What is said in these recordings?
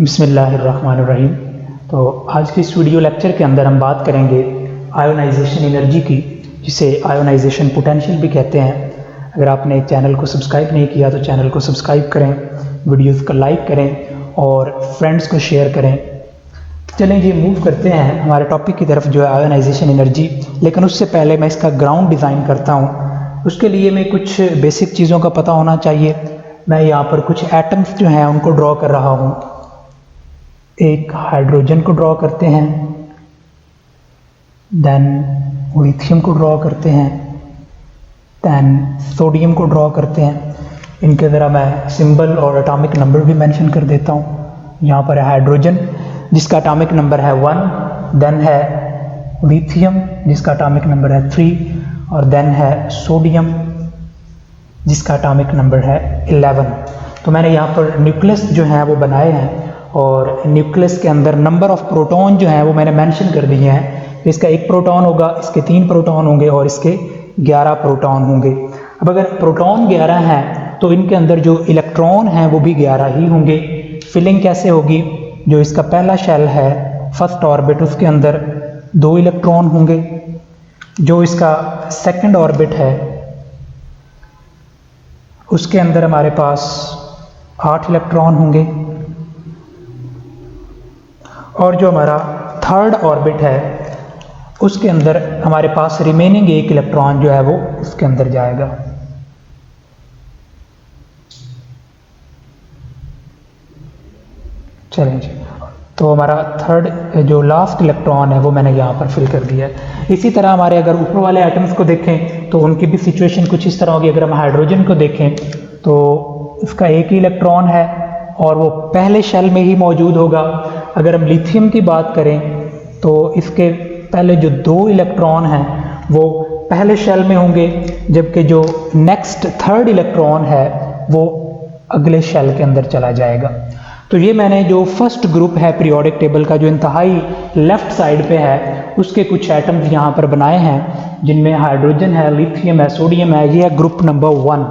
बिस्मिल्लाहिर्रहमानिर्रहीम। तो आज के इस वीडियो लेक्चर के अंदर हम बात करेंगे आयोनाइजेशन एनर्जी की, जिसे आयोनाइजेशन पोटेंशियल भी कहते हैं। अगर आपने चैनल को सब्सक्राइब नहीं किया तो चैनल को सब्सक्राइब करें, वीडियोस को लाइक करें और फ्रेंड्स को शेयर करें। चलें जी, मूव करते हैं हमारे टॉपिक की तरफ, जो है आयोनाइजेशन एनर्जी। लेकिन उससे पहले मैं इसका ग्राउंड डिज़ाइन करता हूँ। उसके लिए मैं कुछ बेसिक चीज़ों का पता होना चाहिए। मैं यहाँ पर कुछ एटम्स जो हैं उनको ड्रॉ कर रहा हूँ। एक हाइड्रोजन को ड्रॉ करते हैं, देन लिथियम को ड्रॉ करते हैं, देन सोडियम को ड्रॉ करते हैं। इनके ज़रा मैं सिंबल और एटॉमिक नंबर भी मेंशन कर देता हूँ। यहाँ पर है हाइड्रोजन जिसका एटॉमिक नंबर है 1, देन है लिथियम जिसका एटॉमिक नंबर है 3 और देन है सोडियम जिसका एटॉमिक नंबर है 11। तो मैंने यहाँ पर न्यूक्लियस जो है वो बनाए हैं और न्यूक्लियस के अंदर नंबर ऑफ प्रोटॉन जो है वो मैंने मेंशन कर दिए हैं। इसका 1 प्रोटॉन होगा, इसके 3 प्रोटॉन होंगे और इसके 11 प्रोटॉन होंगे। अब अगर प्रोटॉन 11 हैं तो इनके अंदर जो इलेक्ट्रॉन हैं वो भी 11 ही होंगे। फिलिंग कैसे होगी? जो इसका पहला शेल है, फर्स्ट ऑर्बिट, उसके अंदर 2 इलेक्ट्रॉन होंगे। जो इसका सेकंड ऑर्बिट है उसके अंदर हमारे पास 8 इलेक्ट्रॉन होंगे और जो हमारा थर्ड ऑर्बिट है उसके अंदर हमारे पास रिमेनिंग 1 इलेक्ट्रॉन जो है वो उसके अंदर जाएगा। चलें जी, तो हमारा थर्ड जो लास्ट इलेक्ट्रॉन है वो मैंने यहाँ पर फिल कर दिया है। इसी तरह हमारे अगर ऊपर वाले एटम्स को देखें तो उनकी भी सिचुएशन कुछ इस तरह होगी। अगर हम हाइड्रोजन को देखें तो इसका 1 ही इलेक्ट्रॉन है और वो पहले शेल में ही मौजूद होगा। अगर हम लिथियम की बात करें तो इसके पहले जो 2 इलेक्ट्रॉन हैं वो पहले शेल में होंगे, जबकि जो नेक्स्ट थर्ड इलेक्ट्रॉन है वो अगले शेल के अंदर चला जाएगा। तो ये मैंने जो फर्स्ट ग्रुप है पीरियोडिक टेबल का, जो इंतहाई लेफ्ट साइड पे है, उसके कुछ एटम्स यहाँ पर बनाए हैं जिनमें हाइड्रोजन है, लिथियम है, सोडियम है। ये है ग्रुप नंबर 1।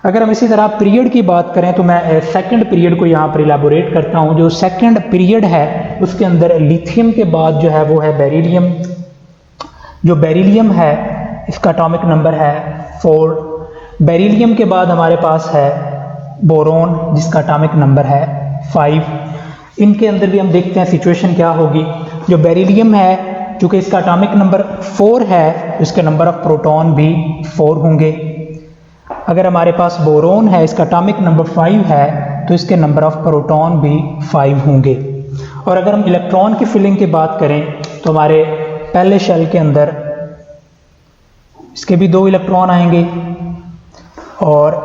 अगर हम इसी तरह पीरियड की बात करें तो मैं सेकंड पीरियड को यहाँ पर इलाबोरेट करता हूँ। जो सेकंड पीरियड है उसके अंदर लिथियम के बाद जो है वो है बेरिलियम। जो बेरिलियम है इसका एटॉमिक नंबर है 4। बेरिलियम के बाद हमारे पास है बोरोन जिसका एटॉमिक नंबर है 5। इनके अंदर भी हम देखते हैं सिचुएशन क्या होगी। जो बेरिलियम है, चूँकि इसका एटॉमिक नंबर 4 है, इसके नंबर ऑफ प्रोटॉन भी 4 होंगे। अगर हमारे पास बोरोन है, इसका एटॉमिक नंबर 5 है, तो इसके नंबर ऑफ प्रोटॉन भी 5 होंगे। और अगर हम इलेक्ट्रॉन की फिलिंग की बात करें तो हमारे पहले शेल के अंदर इसके भी 2 इलेक्ट्रॉन आएंगे और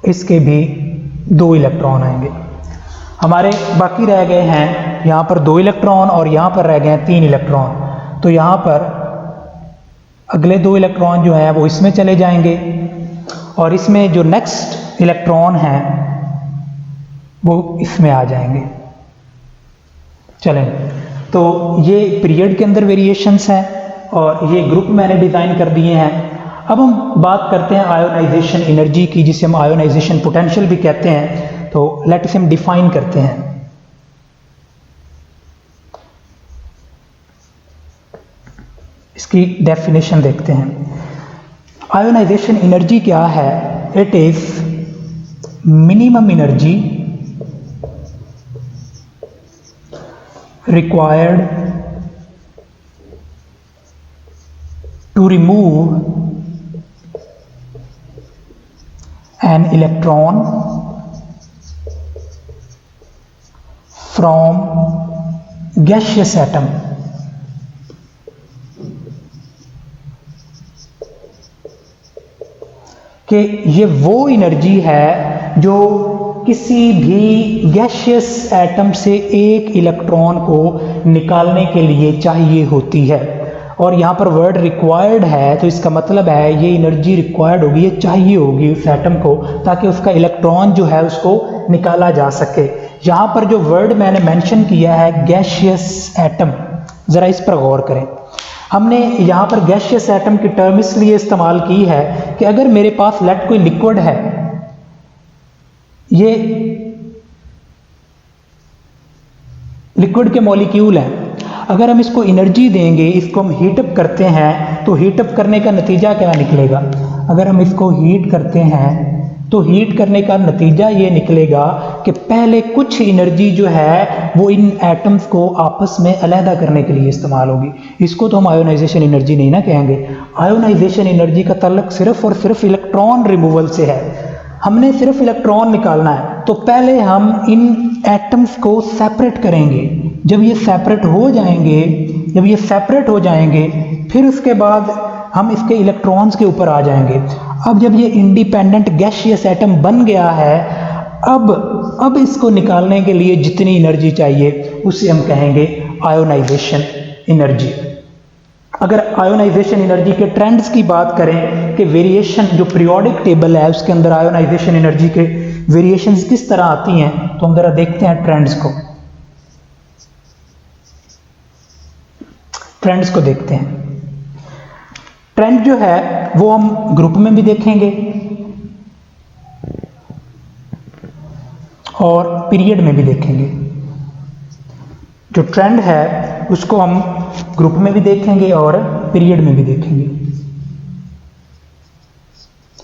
इसके भी 2 इलेक्ट्रॉन आएंगे। हमारे बाकी रह गए हैं यहाँ पर 2 इलेक्ट्रॉन और यहाँ पर रह गए हैं 3 इलेक्ट्रॉन। तो यहाँ पर अगले 2 इलेक्ट्रॉन जो हैं वो इसमें चले जाएंगे और इसमें जो नेक्स्ट इलेक्ट्रॉन हैं वो इसमें आ जाएंगे। चलें, तो ये पीरियड के अंदर वेरिएशंस हैं और ये ग्रुप मैंने डिज़ाइन कर दिए हैं। अब हम बात करते हैं आयोनाइजेशन एनर्जी की, जिसे हम आयोनाइजेशन पोटेंशियल भी कहते हैं। तो लेट्स हम डिफाइन करते हैं। इसकी डेफिनेशन देखते हैं। आयोनाइजेशन एनर्जी क्या है? It is minimum energy required to remove an electron from gaseous atom कि ये वो एनर्जी है जो किसी भी गैसियस एटम से 1 इलेक्ट्रॉन को निकालने के लिए चाहिए होती है। और यहाँ पर वर्ड रिक्वायर्ड है तो इसका मतलब है ये एनर्जी रिक्वायर्ड होगी, ये चाहिए होगी उस एटम को, ताकि उसका इलेक्ट्रॉन जो है उसको निकाला जा सके। यहाँ पर जो वर्ड मैंने मेंशन किया है गैसियस एटम, ज़रा इस पर गौर करें। हमने यहाँ पर गैसियस एटम की टर्म इसलिए इस्तेमाल की है कि अगर मेरे पास लेट कोई लिक्विड है, ये लिक्विड के मॉलिक्यूल हैं। अगर हम इसको एनर्जी देंगे, इसको हम हीटअप करते हैं, तो हीटअप करने का नतीजा क्या निकलेगा? अगर हम इसको हीट करते हैं तो हीट करने का नतीजा ये निकलेगा कि पहले कुछ एनर्जी जो है वो इन एटम्स को आपस में अलहदा करने के लिए इस्तेमाल होगी। इसको तो हम आयोनाइजेशन एनर्जी नहीं ना कहेंगे। आयोनाइजेशन एनर्जी का ताल्लुक सिर्फ और सिर्फ इलेक्ट्रॉन रिमूवल से है। हमने सिर्फ इलेक्ट्रॉन निकालना है, तो पहले हम इन एटम्स को सेपरेट करेंगे। जब ये सेपरेट हो जाएंगे, फिर उसके बाद हम इसके इलेक्ट्रॉन्स के ऊपर आ जाएंगे। अब जब ये इंडिपेंडेंट गैसियस एटम बन गया है, अब इसको निकालने के लिए जितनी एनर्जी चाहिए उसे हम कहेंगे आयोनाइजेशन एनर्जी। अगर आयोनाइजेशन एनर्जी के ट्रेंड्स की बात करें कि वेरिएशन जो पीरियोडिक टेबल है उसके अंदर आयोनाइजेशन एनर्जी के वेरिएशंस किस तरह आती हैं, तो हम जरा देखते हैं ट्रेंड्स को देखते हैं। ट्रेंड जो है वो हम ग्रुप में भी देखेंगे और पीरियड में भी देखेंगे। जो ट्रेंड है उसको हम ग्रुप में भी देखेंगे और पीरियड में भी देखेंगे।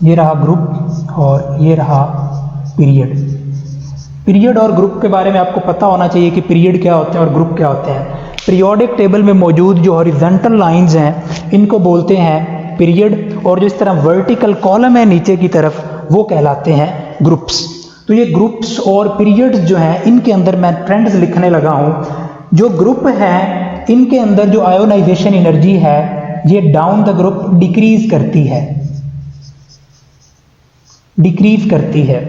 ये रहा ग्रुप और ये रहा पीरियड। पीरियड और ग्रुप के बारे में आपको पता होना चाहिए कि पीरियड क्या होते हैं और ग्रुप क्या होते हैं। पीरियोडिक टेबल में मौजूद जो हॉरिजॉन्टल लाइंस हैं इनको बोलते हैं पीरियड, और जो इस तरह वर्टिकल कॉलम है नीचे की तरफ वो कहलाते हैं ग्रुप्स। तो ये ग्रुप्स और पीरियड्स जो हैं इनके अंदर मैं ट्रेंड्स लिखने लगा हूँ। जो ग्रुप हैं इनके अंदर जो आयोनाइजेशन एनर्जी है ये डाउन द ग्रुप डिक्रीज करती है।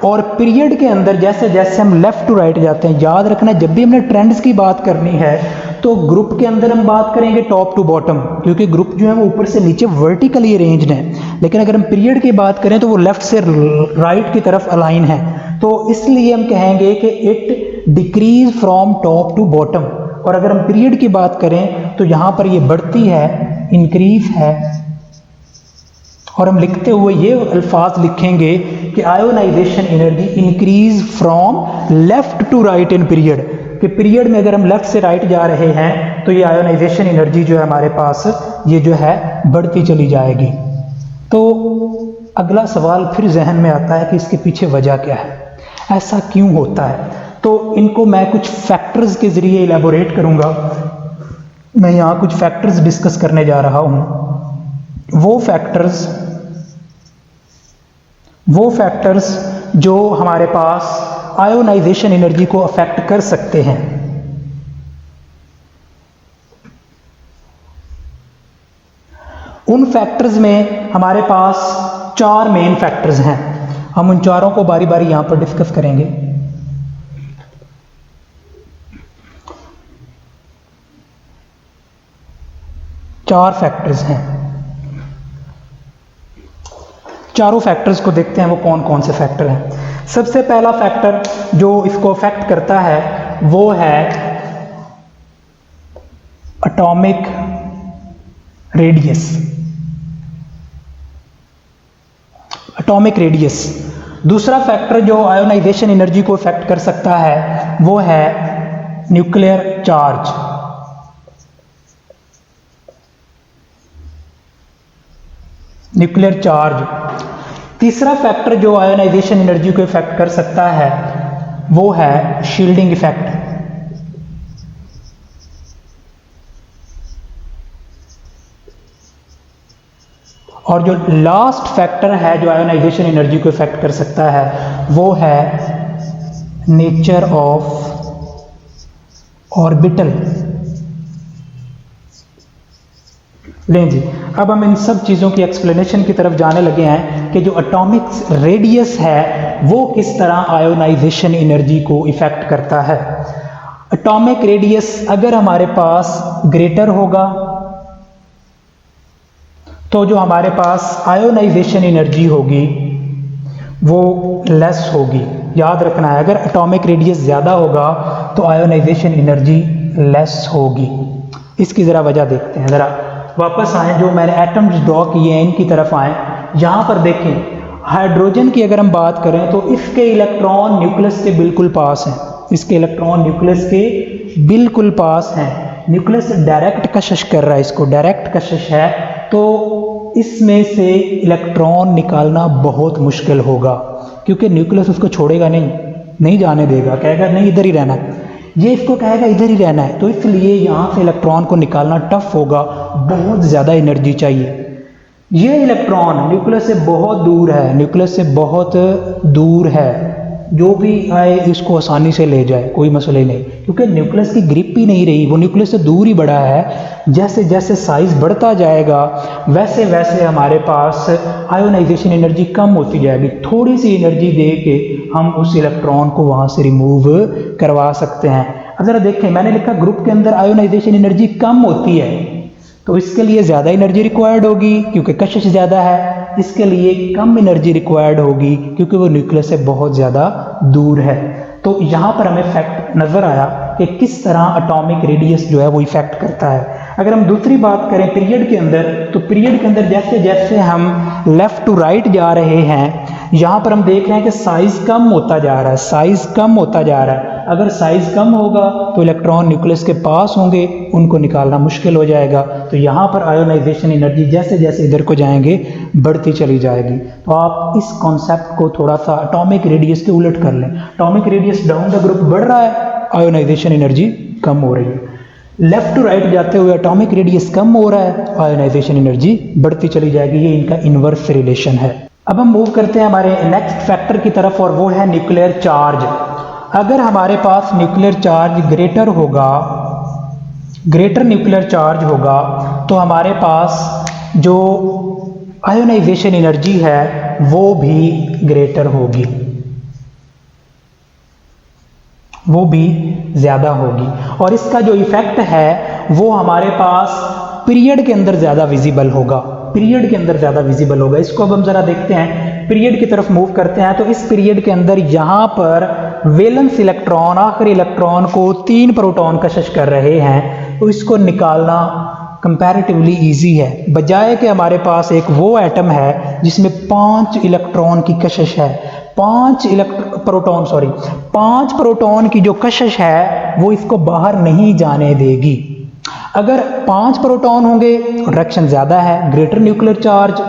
और पीरियड के अंदर जैसे जैसे हम लेफ्ट टू राइट जाते हैं, याद रखना जब भी हमने ट्रेंड्स की बात करनी है तो ग्रुप के अंदर हम बात करेंगे टॉप टू बॉटम, क्योंकि ग्रुप जो है वो ऊपर से नीचे वर्टिकली अरेंज्ड है। लेकिन अगर हम पीरियड की बात करें तो वो लेफ्ट से राइट की तरफ अलाइन है। तो इसलिए हम कहेंगे कि it decrease from top to bottom. और अगर हम पीरियड की बात करें तो यहाँ पर ये बढ़ती है, इंक्रीज है। और हम लिखते हुए ये अल्फाज लिखेंगे कि ionization energy increase from left to right in period, कि पीरियड में अगर हम लेफ्ट से राइट जा रहे हैं तो ये आयोनाइजेशन एनर्जी जो है हमारे पास ये जो है बढ़ती चली जाएगी। तो अगला सवाल फिर जहन में आता है कि इसके पीछे वजह क्या है, ऐसा क्यों होता है। तो इनको मैं कुछ फैक्टर्स के जरिए इलेबोरेट करूंगा। मैं यहाँ कुछ फैक्टर्स डिस्कस करने जा रहा हूँ। वो फैक्टर्स जो हमारे पास आयोनाइजेशन एनर्जी को अफेक्ट कर सकते हैं। उन फैक्टर्स में हमारे पास 4 मेन फैक्टर्स हैं। हम उन चारों को बारी बारी यहां पर डिस्कस करेंगे। चार फैक्टर्स हैं। चारों फैक्टर्स को देखते हैं वो कौन कौन से फैक्टर हैं। सबसे पहला फैक्टर जो इसको अफेक्ट करता है वो है एटॉमिक रेडियस। दूसरा फैक्टर जो आयोनाइजेशन एनर्जी को अफेक्ट कर सकता है वो है न्यूक्लियर चार्ज। तीसरा फैक्टर जो आयोनाइजेशन एनर्जी को इफेक्ट कर सकता है वो है शील्डिंग इफेक्ट। और जो लास्ट फैक्टर है जो आयोनाइजेशन एनर्जी को इफेक्ट कर सकता है वो है नेचर ऑफ ऑर्बिटल। लें जी, अब हम इन सब चीज़ों की एक्सप्लेनेशन की तरफ जाने लगे हैं कि जो एटॉमिक रेडियस है वो किस तरह आयोनाइजेशन एनर्जी को इफेक्ट करता है। एटॉमिक रेडियस अगर हमारे पास ग्रेटर होगा तो जो हमारे पास आयोनाइजेशन एनर्जी होगी वो लेस होगी। याद रखना है, अगर एटॉमिक रेडियस ज़्यादा होगा तो आयोनाइजेशन एनर्जी लेस होगी। इसकी ज़रा वजह देखते हैं। ज़रा वापस आएँ, जो मैंने एटम्स ड्रॉ किए हैं इनकी तरफ आएँ। यहाँ पर देखें, हाइड्रोजन की अगर हम बात करें तो इसके इलेक्ट्रॉन न्यूक्लियस के बिल्कुल पास हैं। इसके इलेक्ट्रॉन न्यूक्लियस के बिल्कुल पास हैं, न्यूक्लियस डायरेक्ट कशिश कर रहा है, इसको डायरेक्ट कशिश है, तो इसमें से इलेक्ट्रॉन निकालना बहुत मुश्किल होगा, क्योंकि न्यूक्लियस उसको छोड़ेगा नहीं जाने देगा, कहेगा नहीं इधर ही रहना है, ये इसको कहेगा इधर ही रहना है, तो इसलिए यहाँ से इलेक्ट्रॉन को निकालना टफ होगा, बहुत ज़्यादा एनर्जी चाहिए। ये इलेक्ट्रॉन न्यूक्लियस से बहुत दूर है, न्यूक्लियस से बहुत दूर है, जो भी आए इसको आसानी से ले जाए, कोई मसला ही नहीं, क्योंकि न्यूक्लियस की ग्रिप ही नहीं रही, वो न्यूक्लियस से दूर ही बढ़ा है। जैसे जैसे साइज बढ़ता जाएगा वैसे वैसे हमारे पास आयोनाइजेशन एनर्जी कम होती जाएगी, थोड़ी सी एनर्जी दे के हम उस इलेक्ट्रॉन को वहाँ से रिमूव करवा सकते हैं। अब जरा देखें, मैंने लिखा ग्रुप के अंदर आयोनाइजेशन एनर्जी कम होती है, तो इसके लिए ज़्यादा एनर्जी रिक्वायर्ड होगी क्योंकि कशिश ज़्यादा है, इसके लिए कम एनर्जी रिक्वायर्ड होगी क्योंकि वो न्यूक्लियस से बहुत ज़्यादा दूर है। तो यहाँ पर हमें फैक्ट नज़र आया कि किस तरह एटॉमिक रेडियस जो है वो इफेक्ट करता है। अगर हम दूसरी बात करें पीरियड के अंदर, तो पीरियड के अंदर जैसे जैसे हम लेफ़्ट टू राइट जा रहे हैं, यहाँ पर हम देख रहे हैं कि साइज़ कम होता जा रहा है, साइज़ कम होता जा रहा है। अगर साइज़ कम होगा तो इलेक्ट्रॉन न्यूक्लियस के पास होंगे, उनको निकालना मुश्किल हो जाएगा। तो यहाँ पर आयोनाइजेशन एनर्जी जैसे जैसे इधर को जाएंगे बढ़ती चली जाएगी। तो आप इस कॉन्सेप्ट को थोड़ा सा एटॉमिक रेडियस के उलट कर लें। Atomic radius down the group बढ़ रहा है, आयोनाइजेशन एनर्जी कम हो रही है। लेफ्ट टू राइट जाते हुए एटॉमिक रेडियस कम हो रहा है, आयोनाइजेशन एनर्जी बढ़ती चली जाएगी। ये इनका इन्वर्स रिलेशन है। अब हम मूव करते हैं हमारे नेक्स्ट फैक्टर की तरफ, और वो है न्यूक्लियर चार्ज। अगर हमारे पास न्यूक्लियर चार्ज ग्रेटर होगा, ग्रेटर न्यूक्लियर चार्ज होगा, तो हमारे पास जो आयोनाइजेशन एनर्जी है वो भी ग्रेटर होगी, वो भी ज़्यादा होगी। और इसका जो इफ़ेक्ट है वो हमारे पास पीरियड के अंदर ज़्यादा विजिबल होगा, पीरियड के अंदर ज़्यादा विजिबल होगा। इसको अब हम ज़रा देखते हैं, पीरियड की तरफ मूव करते हैं। तो इस पीरियड के अंदर यहाँ पर वैलेंस इलेक्ट्रॉन आखिरी इलेक्ट्रॉन को 3 प्रोटॉन कशिश कर रहे हैं, तो इसको निकालना कंपैरेटिवली इजी है, बजाय कि हमारे पास एक वो एटम है जिसमें 5 इलेक्ट्रॉन की कशिश है। 5 प्रोटॉन की जो कशिश है वो इसको बाहर नहीं जाने देगी। अगर 5 प्रोटॉन होंगे रिएक्शन ज़्यादा है, greater nuclear charge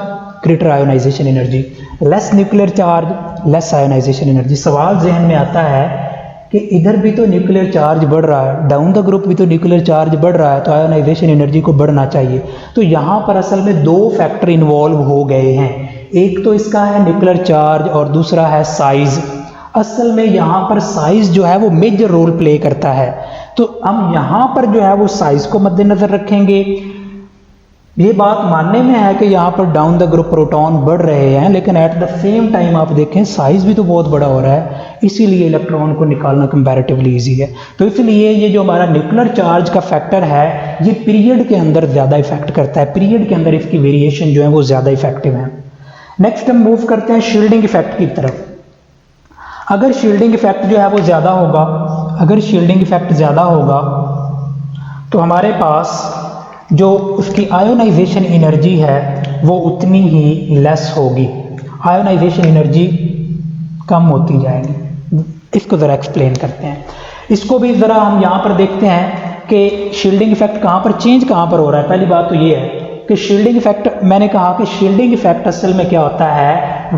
greater ionization energy, less nuclear charge less ionization energy. सवाल जहन में आता है कि इधर भी तो न्यूक्लियर चार्ज बढ़ रहा है, डाउन द ग्रुप भी तो न्यूक्लियर चार्ज बढ़ रहा है, तो आयोनाइजेशन एनर्जी को बढ़ना चाहिए। तो यहाँ पर असल में 2 फैक्टर इन्वॉल्व हो गए हैं, एक तो इसका है न्यूक्लियर चार्ज और दूसरा है साइज। असल में यहाँ पर साइज जो है वो मेजर रोल प्ले करता है, तो हम यहाँ पर जो है वो साइज को मद्देनजर रखेंगे। ये बात मानने में है कि यहाँ पर डाउन द ग्रुप प्रोटॉन बढ़ रहे हैं, लेकिन एट द सेम टाइम आप देखें साइज भी तो बहुत बड़ा हो रहा है, इसीलिए इलेक्ट्रॉन को निकालना कंपैरेटिवली इजी है। तो इसलिए ये जो हमारा न्यूक्लियर चार्ज का फैक्टर है ये पीरियड के अंदर ज़्यादा इफेक्ट करता है, पीरियड के अंदर इसकी वेरिएशन जो है वो ज़्यादा इफेक्टिव है। नेक्स्ट हम मूव करते हैं शील्डिंग इफेक्ट की तरफ। अगर शील्डिंग इफेक्ट जो है वो ज़्यादा होगा, अगर शील्डिंग इफेक्ट ज़्यादा होगा तो हमारे पास जो उसकी आयोनाइजेशन एनर्जी है वो उतनी ही लेस होगी, आयोनाइजेशन एनर्जी कम होती जाएगी। इसको ज़रा एक्सप्लेन करते हैं। इसको भी ज़रा हम यहाँ पर देखते हैं कि शील्डिंग इफेक्ट कहाँ पर चेंज कहाँ पर हो रहा है। पहली बात तो ये है कि शील्डिंग इफेक्ट, मैंने कहा कि शील्डिंग इफेक्ट असल में क्या होता है,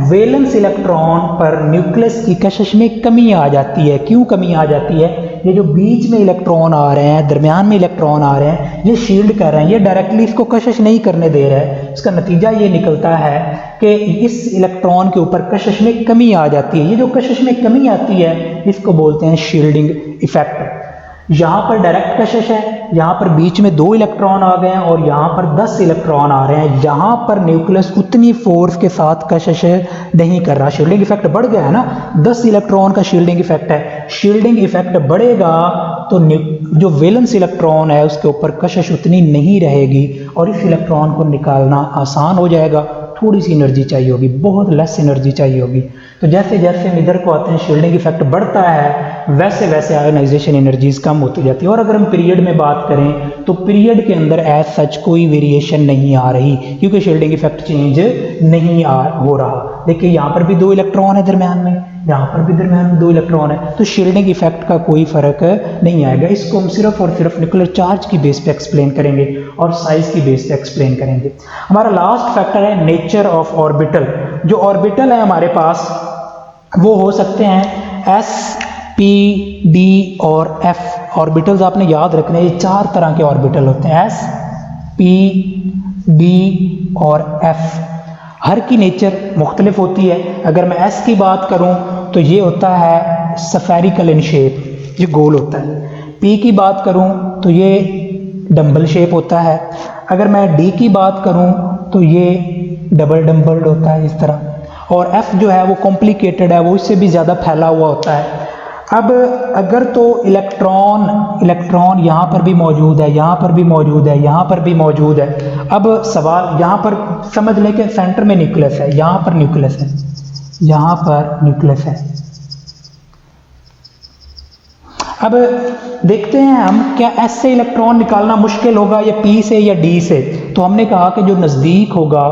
वैलेंस इलेक्ट्रॉन पर न्यूक्लियस की कशिश में कमी आ जाती है। क्यों कमी आ जाती है? ये जो बीच में इलेक्ट्रॉन आ रहे हैं, दरमियान में इलेक्ट्रॉन आ रहे हैं, ये शील्ड कर रहे हैं, ये डायरेक्टली इसको कशिश नहीं करने दे रहे हैं। इसका नतीजा ये निकलता है कि इस इलेक्ट्रॉन के ऊपर कशिश में कमी आ जाती है। ये जो कशिश में कमी आती है इसको बोलते हैं शील्डिंग इफेक्ट। यहाँ पर डायरेक्ट कशिश है, यहाँ पर बीच में 2 इलेक्ट्रॉन आ गए हैं और यहाँ पर 10 इलेक्ट्रॉन आ रहे हैं। यहाँ पर न्यूक्लियस उतनी फोर्स के साथ कशिश नहीं कर रहा, शील्डिंग इफेक्ट बढ़ गया है ना, 10 इलेक्ट्रॉन का शील्डिंग इफेक्ट है। शील्डिंग इफेक्ट बढ़ेगा तो जो वैलेंस इलेक्ट्रॉन है उसके ऊपर कशिश उतनी नहीं रहेगी और इस इलेक्ट्रॉन को निकालना आसान हो जाएगा। थोड़ी सी एनर्जी चाहिए होगी, बहुत लेस एनर्जी चाहिए होगी। तो जैसे जैसे हम इधर को आते हैं शील्डिंग इफेक्ट बढ़ता है वैसे वैसे आयोनाइजेशन एनर्जीज कम होती जाती है। और अगर हम पीरियड में बात करें तो पीरियड के अंदर एज सच कोई वेरिएशन नहीं आ रही क्योंकि शील्डिंग इफेक्ट चेंज नहीं हो रहा। देखिए यहाँ पर भी 2 इलेक्ट्रॉन है दरम्यान में, यहाँ पर भी दरम्यान में 2 इलेक्ट्रॉन है, तो शील्डिंग इफेक्ट का कोई फर्क नहीं आएगा। इसको हम सिर्फ और सिर्फ न्यूक्लियर चार्ज की बेस पे एक्सप्लेन करेंगे और साइज की बेस पे एक्सप्लेन करेंगे। हमारा लास्ट फैक्टर है नेचर ऑफ ऑर्बिटल। जो ऑर्बिटल है हमारे पास वो हो सकते हैं एस, पी, डी और एफ। ऑर्बिटल्स आपने याद रखने, ये 4 तरह के ऑर्बिटल होते हैं, एस, पी, डी और एफ। हर की नेचर मुख्तलिफ होती है। अगर मैं एस की बात करूं तो ये होता है स्फेरिकल इन शेप, ये गोल होता है। पी की बात करूं तो ये डम्बल शेप होता है। अगर मैं डी की बात करूं तो ये डबल डम्बल्ड होता है इस तरह। और एफ जो है वो कॉम्प्लिकेटेड है, वो इससे भी ज़्यादा फैला हुआ होता है। अब अगर तो इलेक्ट्रॉन यहाँ पर भी मौजूद है, यहाँ पर भी मौजूद है, यहाँ पर भी मौजूद है। अब सवाल यहाँ पर समझ लें कि सेंटर में न्यूक्लियस है, यहाँ पर न्यूक्लियस है, यहाँ पर न्यूक्लियस है। अब देखते हैं हम क्या एस से इलेक्ट्रॉन निकालना मुश्किल होगा या पी से या डी से। तो हमने कहा कि जो नज़दीक होगा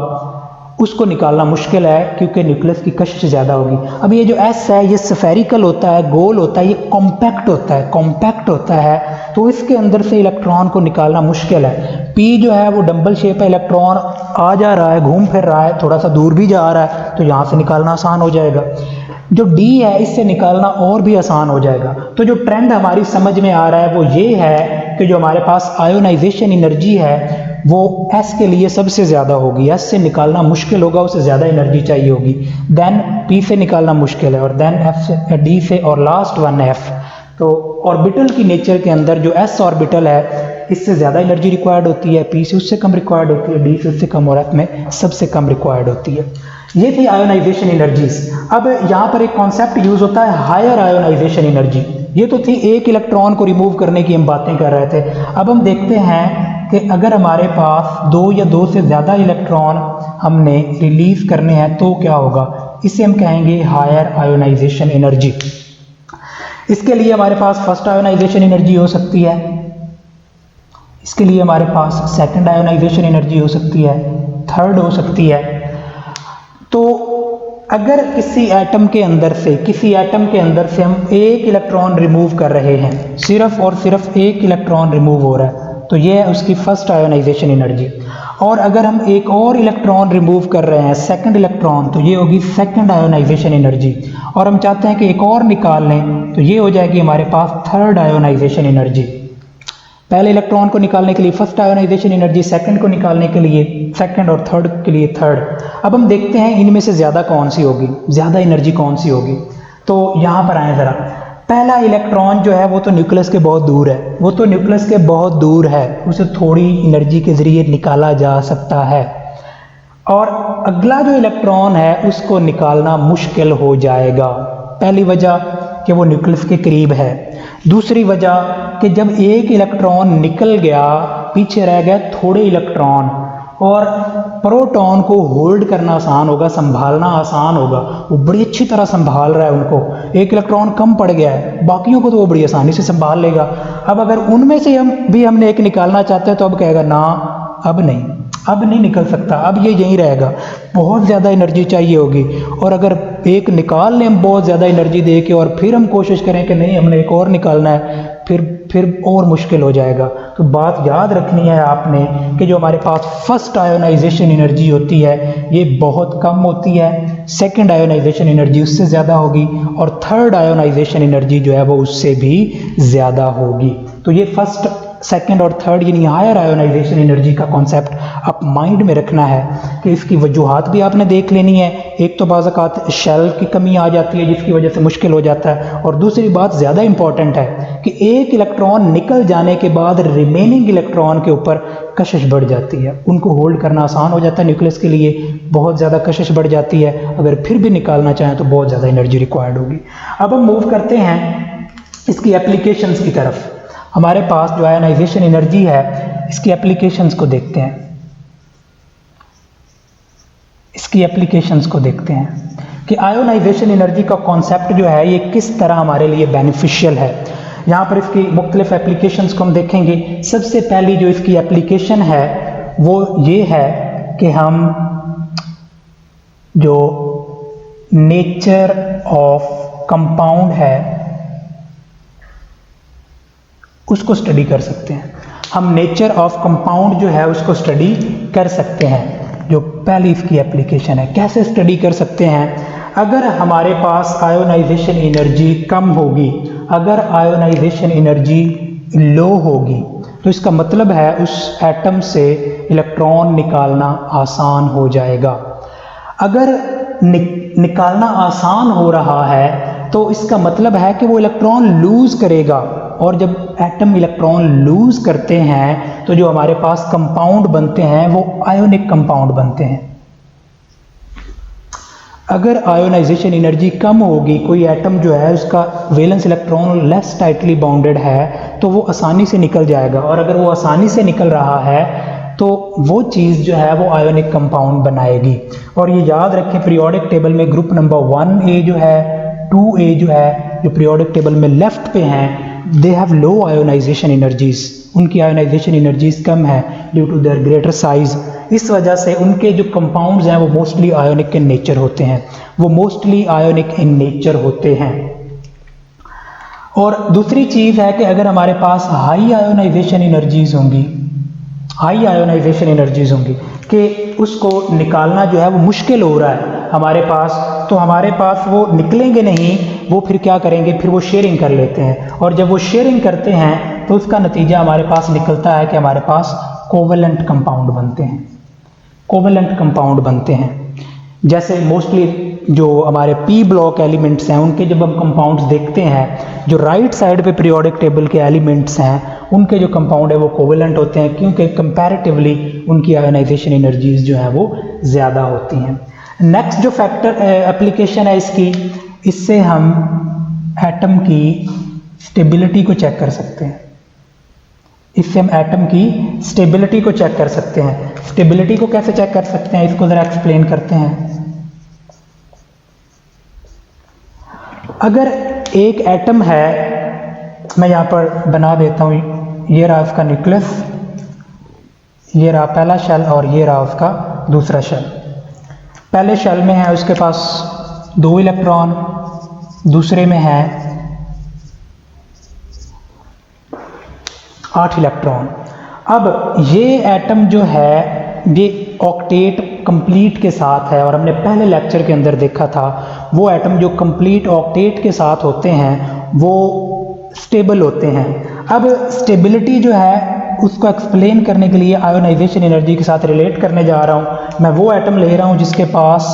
उसको निकालना मुश्किल है क्योंकि न्यूक्लियस की कशिश ज़्यादा होगी। अब ये जो एस है ये स्फेरिकल होता है, गोल होता है, ये कॉम्पैक्ट होता है, तो इसके अंदर से इलेक्ट्रॉन को निकालना मुश्किल है। पी जो है वो डंबल शेप है, इलेक्ट्रॉन आ जा रहा है, घूम फिर रहा है, थोड़ा सा दूर भी जा रहा है, तो यहाँ से निकालना आसान हो जाएगा। जो डी है इससे निकालना और भी आसान हो जाएगा। तो जो ट्रेंड हमारी समझ में आ रहा है वो ये है कि जो हमारे पास आयोनाइजेशन एनर्जी है वो एस के लिए सबसे ज़्यादा होगी। एस से निकालना मुश्किल होगा, उसे ज़्यादा एनर्जी चाहिए होगी। देन पी से निकालना मुश्किल है, और देन एफ से, डी से, और लास्ट वन एफ। तो ऑर्बिटल की नेचर के अंदर जो एस ऑर्बिटल है इससे ज़्यादा एनर्जी रिक्वायर्ड होती है, पी से उससे कम रिक्वायर्ड होती है, डी से उससे कम, और एफ में सबसे कम रिक्वायर्ड होती है। ये थी आयोनाइजेशन एनर्जीज। अब यहाँ पर एक कॉन्सेप्ट यूज होता है हायर आयोनाइजेशन एनर्जी। ये तो थी एक इलेक्ट्रॉन को रिमूव करने की हम बातें कर रहे थे। अब हम देखते हैं कि अगर हमारे पास 2 या 2 से ज़्यादा इलेक्ट्रॉन हमने रिलीज करने हैं तो क्या होगा। इसे हम कहेंगे हायर आयोनाइजेशन एनर्जी। इसके लिए हमारे पास फर्स्ट आयोनाइजेशन एनर्जी हो सकती है, इसके लिए हमारे पास सेकंड आयोनाइजेशन एनर्जी हो सकती है, थर्ड हो सकती है। तो अगर किसी एटम के अंदर से हम एक इलेक्ट्रॉन रिमूव कर रहे हैं, सिर्फ और सिर्फ एक इलेक्ट्रॉन रिमूव हो रहा है, तो ये है उसकी फर्स्ट आयोनाइजेशन एनर्जी। और अगर हम एक और इलेक्ट्रॉन रिमूव कर रहे हैं, सेकंड इलेक्ट्रॉन, तो ये होगी सेकंड आयोनाइजेशन एनर्जी। और हम चाहते हैं कि एक और निकाल लें, तो ये हो जाएगी हमारे पास थर्ड आयोनाइजेशन एनर्जी। पहले इलेक्ट्रॉन को निकालने के लिए फर्स्ट आयोनाइजेशन एनर्जी, सेकंड को निकालने के लिए सेकंड, और थर्ड के लिए थर्ड। अब हम देखते हैं इनमें से ज़्यादा कौन सी होगी, ज़्यादा एनर्जी कौन सी होगी। तो यहाँ पर आए ज़रा। पहला इलेक्ट्रॉन जो है वो तो न्यूक्लियस के बहुत दूर है, उसे थोड़ी एनर्जी के ज़रिए निकाला जा सकता है। और अगला जो इलेक्ट्रॉन है उसको निकालना मुश्किल हो जाएगा। पहली वजह कि वो न्यूक्लियस के करीब है, दूसरी वजह कि जब एक इलेक्ट्रॉन निकल गया पीछे रह गए थोड़े इलेक्ट्रॉन, और प्रोटॉन को होल्ड करना आसान होगा, संभालना आसान होगा। वो बड़ी अच्छी तरह संभाल रहा है उनको। एक इलेक्ट्रॉन कम पड़ गया है, बाकियों को तो वो बड़ी आसानी से संभाल लेगा। अब अगर उनमें से हमने एक निकालना चाहते हैं तो अब कहेगा ना, अब नहीं निकल सकता, अब ये यहीं रहेगा। बहुत ज़्यादा एनर्जी चाहिए होगी। और अगर एक निकाल लें हम बहुत ज़्यादा एनर्जी दे के, और फिर हम कोशिश करें कि नहीं हमने एक और निकालना है, फिर और मुश्किल हो जाएगा। तो बात याद रखनी है आपने कि जो हमारे पास फर्स्ट आयोनाइजेशन एनर्जी होती है ये बहुत कम होती है, सेकंड आयोनाइजेशन एनर्जी उससे ज़्यादा होगी, और थर्ड आयोनाइजेशन एनर्जी जो है वो उससे भी ज़्यादा होगी। तो ये फर्स्ट, सेकंड और थर्ड यानी हायर आयोनाइजेशन एनर्जी का कॉन्सेप्ट आप माइंड में रखना है कि इसकी वजूहात भी आपने देख लेनी है। एक तो बाज़ औक़ात शेल की कमी आ जाती है जिसकी वजह से मुश्किल हो जाता है, और दूसरी बात ज़्यादा इंपॉर्टेंट है कि एक इलेक्ट्रॉन निकल जाने के बाद रिमेनिंग इलेक्ट्रॉन के ऊपर कशिश बढ़ जाती है, उनको होल्ड करना आसान हो जाता है। न्यूक्लियस के लिए बहुत ज़्यादा कशिश बढ़ जाती है, अगर फिर भी निकालना चाहें तो बहुत ज़्यादा एनर्जी रिक्वायर्ड होगी। अब हम मूव करते हैं इसकी एप्लीकेशंस की तरफ। हमारे पास जो आयोनाइजेशन एनर्जी है इसकी एप्लीकेशंस को देखते हैं कि आयोनाइजेशन एनर्जी का कॉन्सेप्ट जो है ये किस तरह हमारे लिए बेनिफिशियल है। यहाँ पर इसकी मुख्तलिफ एप्लीकेशंस को हम देखेंगे। सबसे पहली जो इसकी एप्लीकेशन है वो ये है कि हम जो नेचर ऑफ कंपाउंड है उसको स्टडी कर सकते हैं। हम नेचर ऑफ कंपाउंड जो है उसको स्टडी कर सकते हैं। जो पहली इसकी एप्लीकेशन है, कैसे स्टडी कर सकते हैं? अगर हमारे पास आयोनाइजेशन एनर्जी कम होगी, अगर आयोनाइजेशन एनर्जी लो होगी, तो इसका मतलब है उस एटम से इलेक्ट्रॉन निकालना आसान हो जाएगा। अगर निकालना आसान हो रहा है तो इसका मतलब है कि वो इलेक्ट्रॉन लूज करेगा, और जब एटम इलेक्ट्रॉन लूज करते हैं तो जो हमारे पास कंपाउंड बनते हैं वो आयोनिक कंपाउंड बनते हैं। अगर आयोनाइजेशन एनर्जी कम होगी, कोई एटम जो है उसका valence electron less tightly bounded है तो वो आसानी से निकल जाएगा, और अगर वो आसानी से निकल रहा है तो वो चीज़ जो है वो आयोनिक कंपाउंड बनाएगी। और ये याद रखें, पीरियोडिक टेबल में ग्रुप नंबर 1A जो है, 2A जो है, जो पीरियोडिक टेबल में लेफ्ट पे हैं, they have low ionization energies, उनकी आयोनाइजेशन एनर्जीज कम है due to their greater size. इस वजह से उनके जो कंपाउंड्स हैं वो मोस्टली आयोनिक इन नेचर होते हैं, वो मोस्टली आयोनिक इन नेचर होते हैं। और दूसरी चीज़ है कि अगर हमारे पास हाई आयोनाइजेशन एनर्जीज होंगी, हाई आयोनाइजेशन एनर्जीज होंगी कि उसको निकालना जो है वो मुश्किल हो रहा है हमारे पास, तो हमारे पास वो निकलेंगे नहीं, वो फिर क्या करेंगे, फिर वो शेयरिंग कर लेते हैं, और जब वो शेयरिंग करते हैं तो उसका नतीजा हमारे पास निकलता है कि हमारे पास कोवेलेंट कंपाउंड बनते हैं, कोवेलेंट कंपाउंड बनते हैं। जैसे मोस्टली जो हमारे पी ब्लॉक एलिमेंट्स हैं उनके जब हम कंपाउंड्स देखते हैं, जो राइट साइड पे पीरियोडिक टेबल के एलिमेंट्स हैं उनके जो कंपाउंड है वो कोवेलेंट होते हैं, क्योंकि कंपैरेटिवली उनकी आयोनाइजेशन एनर्जीज जो है वो ज़्यादा होती हैं। नेक्स्ट जो फैक्टर एप्लीकेशन है इसकी, इससे हम एटम की स्टेबिलिटी को चेक कर सकते हैं, इससे हम एटम की स्टेबिलिटी को चेक कर सकते हैं। स्टेबिलिटी को कैसे चेक कर सकते हैं, इसको ज़रा एक्सप्लेन करते हैं। अगर एक एटम है, मैं यहाँ पर बना देता हूँ, ये रहा उसका न्यूक्लियस, ये रहा पहला शेल और ये रहा उसका दूसरा शेल। पहले शेल में है उसके पास 2 इलेक्ट्रॉन, दूसरे में है 8 इलेक्ट्रॉन। अब ये एटम जो है ये ऑक्टेट कंप्लीट के साथ है, और हमने पहले लेक्चर के अंदर देखा था वो एटम जो कंप्लीट ऑक्टेट के साथ होते हैं वो स्टेबल होते हैं। अब स्टेबिलिटी जो है उसको एक्सप्लेन करने के लिए आयोनाइजेशन एनर्जी के साथ रिलेट करने जा रहा हूँ। मैं वो एटम ले रहा हूँ जिसके पास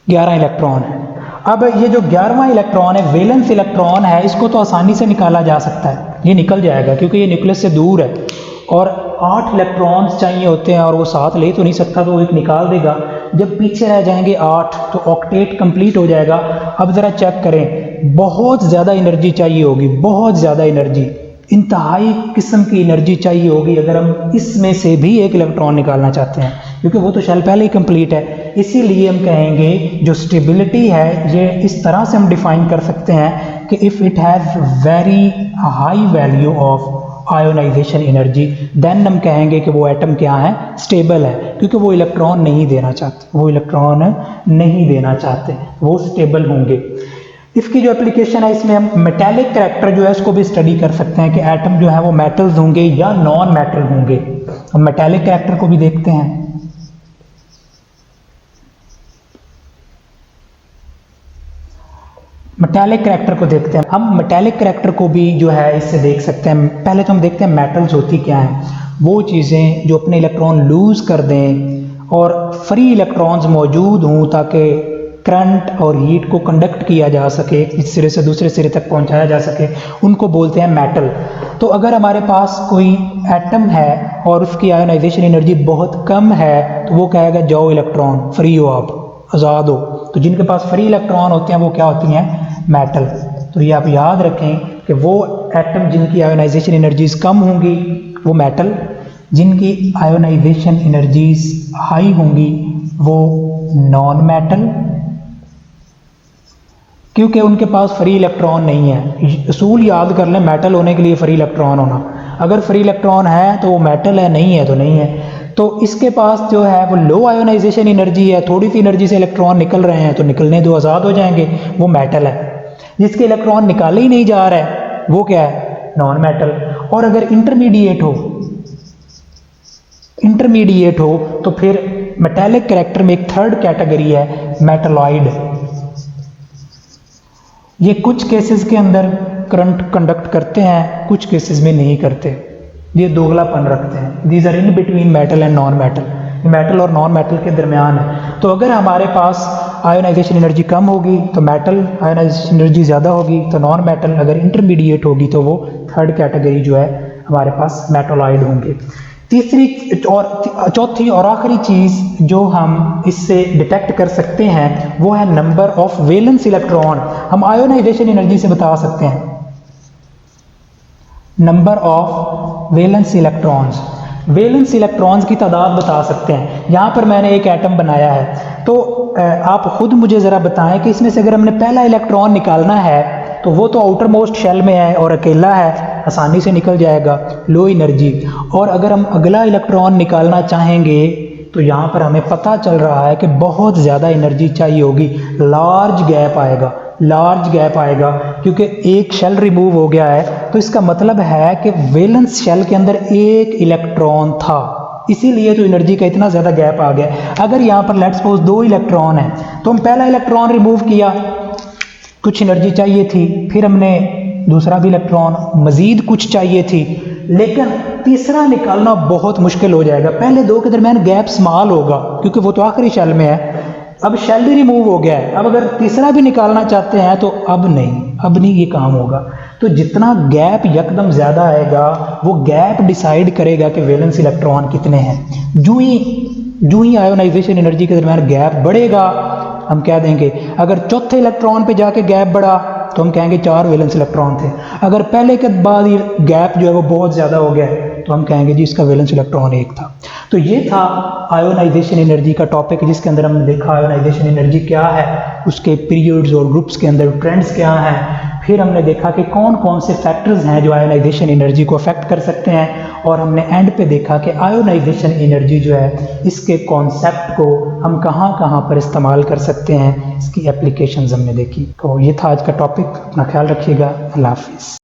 11 इलेक्ट्रॉन है। अब ये जो 11वां इलेक्ट्रॉन है, वैलेंस इलेक्ट्रॉन है, इसको तो आसानी से निकाला जा सकता है, ये निकल जाएगा क्योंकि ये न्यूक्लियस से दूर है, और 8 इलेक्ट्रॉन्स चाहिए होते हैं और वो साथ ले तो नहीं सकता, तो वो एक निकाल देगा। जब पीछे रह जाएंगे 8 तो ऑक्टेट कंप्लीट हो जाएगा। अब ज़रा चेक करें, बहुत ज़्यादा एनर्जी चाहिए होगी, बहुत ज़्यादा एनर्जी, इंतहाई किस्म की एनर्जी चाहिए होगी अगर हम इसमें से भी एक इलेक्ट्रॉन निकालना चाहते हैं, क्योंकि वो तो शेल पहले ही कंप्लीट है। इसीलिए हम कहेंगे जो स्टेबिलिटी है ये इस तरह से हम डिफाइन कर सकते हैं कि if it has very high value of ionization energy, then हम कहेंगे कि वो एटम क्या है, स्टेबल है, क्योंकि वो इलेक्ट्रॉन नहीं देना चाहते, वो इलेक्ट्रॉन नहीं देना चाहते, वो स्टेबल होंगे। इसकी जो एप्लीकेशन है, इसमें हम मेटेलिक करैक्टर जो है उसको भी स्टडी कर सकते हैं कि एटम जो है वो मेटल्स होंगे या नॉन मेटल होंगे। हम मेटेलिक करैक्टर को भी देखते हैं। मेटेलिक करैक्टर को देखते हैं, हम मेटेलिक करैक्टर को भी जो है इससे देख सकते हैं। पहले तो हम देखते हैं मेटल्स होती क्या हैं, वो चीज़ें जो अपने इलेक्ट्रॉन लूज कर दें और फ्री इलेक्ट्रॉन्स मौजूद हों ताकि करंट और हीट को कंडक्ट किया जा सके, इस सिरे से दूसरे सिरे तक पहुंचाया जा सके, उनको बोलते हैं मेटल। तो अगर हमारे पास कोई एटम है और उसकी आयोनाइजेशन एनर्जी बहुत कम है तो वो कहेगा जाओ इलेक्ट्रॉन फ्री हो, आप आज़ाद हो। तो जिनके पास फ्री इलेक्ट्रॉन होते हैं वो क्या होती हैं, मेटल। तो ये आप याद रखें कि वो एटम जिनकी आयोनाइजेशन एनर्जीज कम होंगी वो मेटल, जिनकी आयोनाइजेशन एनर्जीज हाई होंगी वो नॉन मेटल, क्योंकि उनके पास फ्री इलेक्ट्रॉन नहीं है। असूल याद कर लें, मेटल होने के लिए फ्री इलेक्ट्रॉन होना, अगर फ्री इलेक्ट्रॉन है तो वो मेटल है, नहीं है तो नहीं है। तो इसके पास जो है वो लो आयोनाइजेशन एनर्जी है, थोड़ी सी एनर्जी से इलेक्ट्रॉन निकल रहे हैं तो निकलने दो, आज़ाद हो जाएंगे, वो मेटल है। जिसके इलेक्ट्रॉन निकाले ही नहीं जा रहा है वो क्या है, नॉन मेटल। और अगर इंटरमीडिएट हो तो फिर मेटेलिक कैरेक्टर में एक थर्ड कैटेगरी है मेटलॉइड। ये कुछ केसेस के अंदर करंट कंडक्ट करते हैं, कुछ केसेस में नहीं करते, ये दोगलापन रखते हैं। These are in between metal and non metal, metal और नॉन मेटल के दरमियान है। तो अगर हमारे पास आयोनाइजेशन एनर्जी कम होगी तो मेटल, आयोनाइजेशन एनर्जी ज़्यादा होगी तो नॉन मेटल, अगर इंटरमीडिएट होगी तो वो थर्ड कैटेगरी जो है हमारे पास मेटलॉइड होंगे। तीसरी और चौथी और आखिरी चीज़ जो हम इससे डिटेक्ट कर सकते हैं वो है नंबर ऑफ वैलेंस इलेक्ट्रॉन। हम आयोनाइजेशन एनर्जी से बता सकते हैं number of valence electrons, valence electrons की तादाद बता सकते हैं। यहाँ पर मैंने एक एटम बनाया है, तो आप खुद मुझे ज़रा बताएं कि इसमें से अगर हमने पहला इलेक्ट्रॉन निकालना है तो वो तो आउटर मोस्ट शेल में है और अकेला है, आसानी से निकल जाएगा, लो एनर्जी। और अगर हम अगला इलेक्ट्रॉन निकालना चाहेंगे तो यहाँ पर हमें पता चल रहा है कि बहुत ज़्यादा एनर्जी चाहिए होगी, लार्ज गैप आएगा, क्योंकि एक शेल रिमूव हो गया है। तो इसका मतलब है कि वैलेंस शेल के अंदर एक इलेक्ट्रॉन था, इसीलिए तो एनर्जी का इतना ज़्यादा गैप आ गया। अगर यहाँ पर लेट्स सपोज 2 इलेक्ट्रॉन है तो हम पहला इलेक्ट्रॉन रिमूव किया, कुछ एनर्जी चाहिए थी, फिर हमने दूसरा भी इलेक्ट्रॉन, मज़ीद कुछ चाहिए थी, लेकिन तीसरा निकालना बहुत मुश्किल हो जाएगा। पहले 2 के दरमियान गैप स्मॉल होगा क्योंकि वो तो आखिरी शेल में है, अब शेल भी रिमूव हो गया है। अब अगर तीसरा भी निकालना चाहते हैं तो अब नहीं ये काम होगा। तो जितना गैप यकदम ज़्यादा आएगा वो गैप डिसाइड करेगा कि वैलेंस इलेक्ट्रॉन कितने हैं। जो ही आयोनाइजेशन एनर्जी के दरमियान गैप बढ़ेगा हम कह देंगे, अगर चौथे इलेक्ट्रॉन पे जाके गैप बढ़ा तो हम कहेंगे 4 वैलेंस इलेक्ट्रॉन थे। अगर पहले के बाद ये गैप जो है वो बहुत ज़्यादा हो गया है तो हम कहेंगे जी इसका वैलेंस इलेक्ट्रॉन 1 था। तो ये था आयोनाइजेशन एनर्जी का टॉपिक, जिसके अंदर हमने देखा आयोनाइजेशन एनर्जी क्या है, उसके पीरियड्स और ग्रुप्स के अंदर ट्रेंड्स क्या हैं। फिर हमने देखा कि कौन कौन से फैक्टर्स हैं जो आयोनाइजेशन एनर्जी को अफेक्ट कर सकते हैं, और हमने एंड पे देखा कि आयोनाइजेशन एनर्जी जो है इसके कॉन्सेप्ट को हम कहाँ कहाँ पर इस्तेमाल कर सकते हैं, इसकी एप्लीकेशंस हमने देखी। तो ये था आज का टॉपिक, अपना ख्याल रखिएगा, अल्लाह हाफिज़।